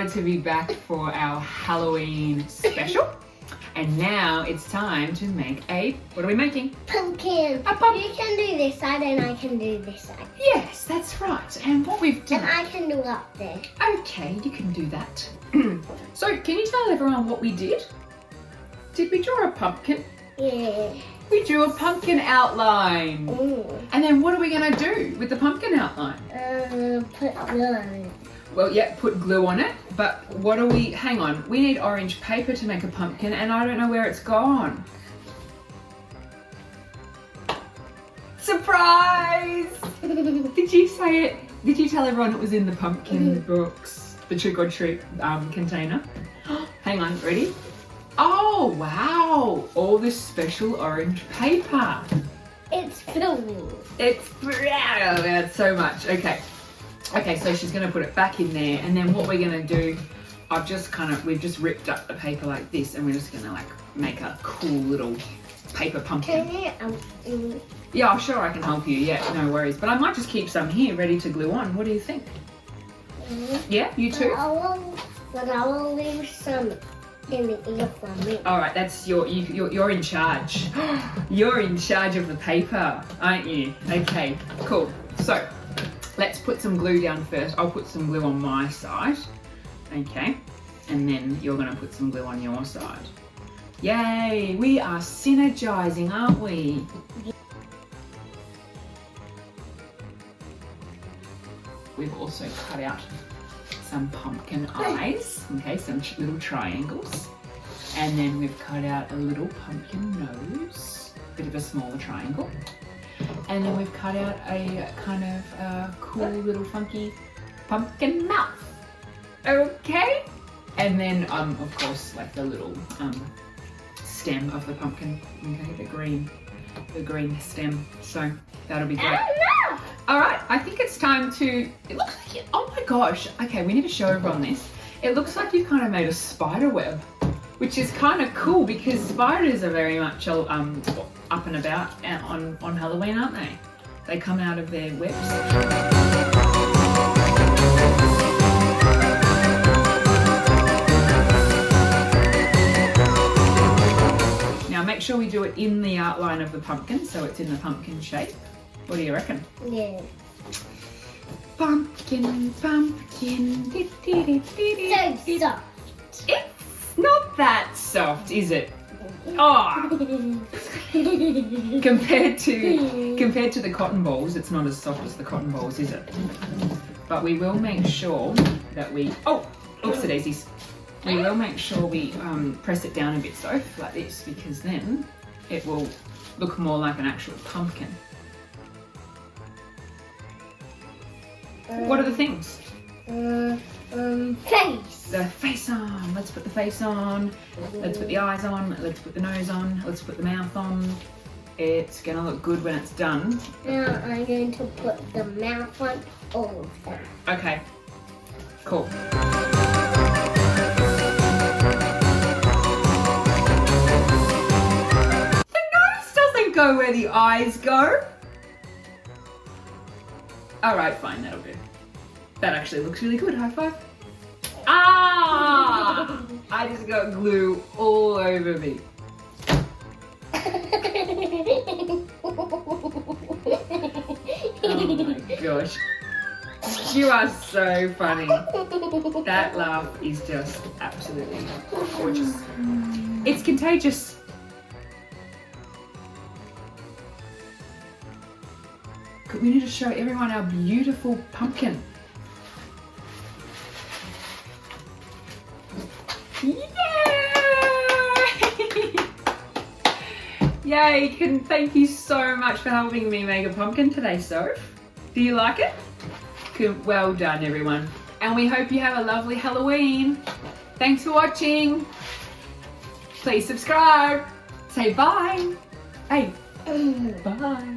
delighted to be back for our Halloween special. And now it's time to make what are we making? Pumpkin. A pumpkin. You can do this side and I can do this side. Yes, that's right. And what we've done... And I can do up there. Okay, you can do that. So, can you tell everyone what we did? Did we draw a pumpkin? Yeah. We drew a pumpkin outline. Ooh. And then what are we going to do with the pumpkin outline? Put glue on it. Well, yeah, put glue on it, but what do we, hang on, we need orange paper to make a pumpkin and I don't know where it's gone. Surprise! Did you say it? Did you tell everyone it was in the pumpkin box, the trick or treat container? Hang on, ready? Oh, wow, all this special orange paper. It's filled. It's, oh, that's so much, okay. Okay, so she's going to put it back in there, and then what we're going to do, we've just ripped up the paper like this, and we're just going to like make a cool little paper pumpkin. Can you help me? Yeah, sure, I can help you. Yeah, no worries. But I might just keep some here ready to glue on. What do you think? Yeah, you too? But I will leave some in the ear for me. All right, that's you're in charge. You're in charge of the paper, aren't you? Okay, cool. So let's put some glue down first. I'll put some glue on my side. Okay, and then you're going to put some glue on your side. Yay, we are synergizing, aren't we? We've also cut out some pumpkin eyes, okay, some little triangles. And then we've cut out a little pumpkin nose, bit of a smaller triangle. And then we've cut out a kind of cool little funky pumpkin mouth. Okay? And then, of course, like the little stem of the pumpkin, okay, the green stem. So that'll be great. All right, I think it's time to, it looks like it, oh my gosh. Okay, we need to show everyone this. It looks like you've kind of made a spider web, which is kind of cool because spiders are very much up and about on Halloween, aren't they? They come out of their webs. Now make sure we do it in the outline of the pumpkin so it's in the pumpkin shape. What do you reckon? Yeah. Pumpkin, pumpkin. So soft. It's not that soft, is it? Oh, compared to the cotton balls, it's not as soft as the cotton balls, is it? But we will make sure that we, oopsie daisies. We will make sure we press it down a bit, Soph, like this, because then it will look more like an actual pumpkin. What are the things? Face. The face on. Let's put the face on. Let's put the eyes on. Let's put the nose on. Let's put the mouth on. It's gonna look good when it's done. Now I'm going to put the mouth on all of them. Okay. Cool. The nose doesn't go where the eyes go. All right, fine. That'll do. That actually looks really good. High five. Ah! I just got glue all over me. Oh my gosh. You are so funny. That laugh is just absolutely gorgeous. It's contagious. We need to show everyone our beautiful pumpkin. Yay! Yay! Thank you so much for helping me make a pumpkin today, Soph. Do you like it? Good, well done, everyone. And we hope you have a lovely Halloween. Thanks for watching. Please subscribe. Say bye. Hey. Bye.